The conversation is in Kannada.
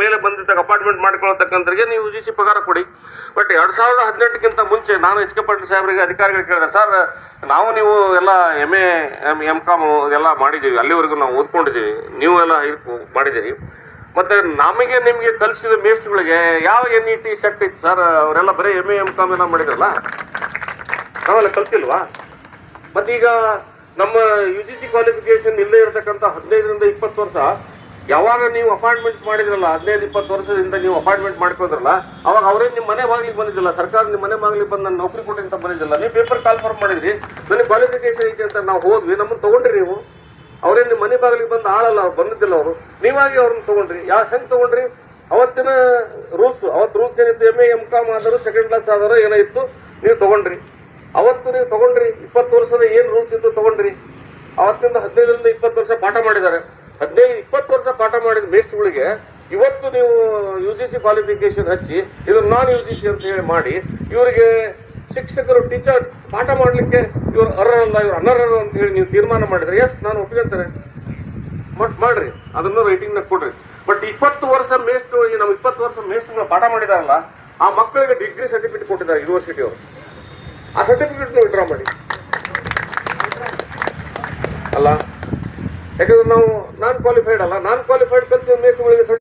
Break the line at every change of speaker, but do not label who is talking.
ಮೇಲೆ ಬಂದಿದ್ದಾಗ ಅಪಾರ್ಟ್ಮೆಂಟ್ ಮಾಡ್ಕೊಳ್ತಕ್ಕಂಥವ್ರಿಗೆ ನೀವು UGC ಪಗಾರ ಕೊಡಿ. ಬಟ್ 2018ಕ್ಕಿಂತ ಮುಂಚೆ ನಾನು HK ಪಾಟೀಲ್ ಸಾಹೇಬರಿಗೆ ಅಧಿಕಾರಿಗಳಿಗೆ ಕೇಳಿದೆ, ಸರ್ ನಾವು ನೀವು ಎಲ್ಲ MA MCom ಎಲ್ಲ ಮಾಡಿದ್ದೀವಿ, ಅಲ್ಲಿವರೆಗೂ ನಾವು ಓದ್ಕೊಂಡಿದ್ದೀವಿ, ನೀವು ಎಲ್ಲ ಮಾಡಿದ್ದೀರಿ, ಮತ್ತೆ ನಮಗೆ ನಿಮಗೆ ಕಲಿಸಿದ ಮೇಸ್ಟ್ಗಳಿಗೆ ಯಾವ NET ಸೆಟ್ ಇತ್ತು ಸರ್? ಅವರೆಲ್ಲ ಬರೀ MA MCom ಎಲ್ಲ ಮಾಡಿದ್ರಲ್ಲ, ನಾವೆಲ್ಲ ಕಲ್ತಿಲ್ವಾ? ಮತ್ತೀಗ ನಮ್ಮ UGC ಕ್ವಾಲಿಫಿಕೇಶನ್ ಇಲ್ಲೇ ಇರತಕ್ಕಂಥ 15ರಿಂದ 20 ವರ್ಷ ಯಾವಾಗ ನೀವು ಅಪಾಯಿಂಟ್ಮೆಂಟ್ ಮಾಡಿದ್ರಲ್ಲ, 15-20 ವರ್ಷದಿಂದ ನೀವು ಅಪಾಯಿಂಟ್ಮೆಂಟ್ ಮಾಡ್ಕೋದ್ರಲ್ಲ, ಅವಾಗ ಅವರೇ ನಿಮ್ಮ ಮನೆ ಬಾಗಿಲಿಗೆ ಬಂದಿದ್ದಿಲ್ಲ, ಸರ್ಕಾರ ನಿಮ್ಮ ಮನೆ ಬಾಗಿಲಿಗೆ ಬಂದು ನಾನು ನೌಕರಿ ಕೊಡಿ ಅಂತ ಬಂದಿದ್ದಿಲ್ಲ, ನೀವು ಪೇಪರ್ ಕಾಲ್ಫಾರ್ಮ್ ಮಾಡಿದ್ರಿ, ನನಗೆ ಕ್ವಾಲಿಫಿಕೇಶನ್ ಐತೆ ಅಂತ ನಾವು ಹೋದ್ವಿ, ನಮ್ಮನ್ನು ತಗೊಂಡ್ರಿ ನೀವು. ಅವ್ರೇನು ನಿಮ್ಮ ಮನೆ ಬಾಗಿಲಿಗೆ ಬಂದು ಆಳಲ್ಲ, ಅವ್ರು ಬಂದಿದ್ದಿಲ್ಲ, ಅವರು ನೀವಾಗಿ ಅವ್ರನ್ನ ತಗೊಂಡ್ರಿ. ಹೆಂಗೆ ತಗೊಂಡ್ರಿ? ಅವತ್ತಿನ ರೂಲ್ಸ್ ಏನಿತ್ತು, MA MCom ಆದರೂ ಸೆಕೆಂಡ್ ಕ್ಲಾಸ್ ಆದರೂ ಏನಾಯಿತು, ನೀವು ತಗೊಂಡ್ರಿ. ಅವತ್ತು ನೀವು ತಗೊಂಡ್ರಿ, 20 ವರ್ಷದ ಏನು ರೂಲ್ಸ್ ಇತ್ತು ತಗೊಂಡ್ರಿ. ಅವತ್ತಿಂದ 15ರಿಂದ 20 ವರ್ಷ ಪಾಠ ಮಾಡಿದ್ದಾರೆ. 15-20 ವರ್ಷ ಪಾಠ ಮಾಡಿದ ಮೇಸ್ಟ್ಗಳಿಗೆ ಇವತ್ತು ನೀವು UGC ಕ್ವಾಲಿಫಿಕೇಶನ್ ಹಚ್ಚಿ ಇದು ನಾನ್ UGC ಅಂತ ಹೇಳಿ ಮಾಡಿ, ಇವರಿಗೆ ಶಿಕ್ಷಕರು ಟೀಚರ್ ಪಾಠ ಮಾಡಲಿಕ್ಕೆ ಇವ್ರು ಅರ್ಹರಲ್ಲ, ಇವ್ರು ಅನರ್ಹರು ಅಂತ ಹೇಳಿ ನೀವು ತೀರ್ಮಾನ ಮಾಡಿದ್ರೆ, ಎಸ್ ನಾನು ಒಪ್ಪಿಗೆಂತಾರೆ, ಮಾಡ್ರಿ, ಅದನ್ನು ರೈಟಿಂಗ್ನಾಗ ಕೊಡ್ರಿ. ಬಟ್ 20 ವರ್ಷ ಮೇಸ್ಟ್ರು, ಈ ನಮ್ಮ 20 ವರ್ಷ ಮೇಸ್ಟ್ಗಳು ಪಾಠ ಮಾಡಿದಾರಲ್ಲ, ಆ ಮಕ್ಕಳಿಗೆ ಡಿಗ್ರಿ ಸರ್ಟಿಫಿಕೇಟ್ ಕೊಟ್ಟಿದ್ದಾರೆ ಯೂನಿವರ್ಸಿಟಿ ಅವರು. ಆ ಸರ್ಟಿಫಿಕೇಟ್ನ ವಿಡ್ರಾ ಮಾಡಿ ಅಲ್ಲ, ಯಾಕಂದ್ರೆ ನಾವು ನಾನ್ ಕ್ವಾಲಿಫೈಡ್ ಕಲಿಸಿದ ಮೇಸ್ಟ್ಗಳಿಗೆ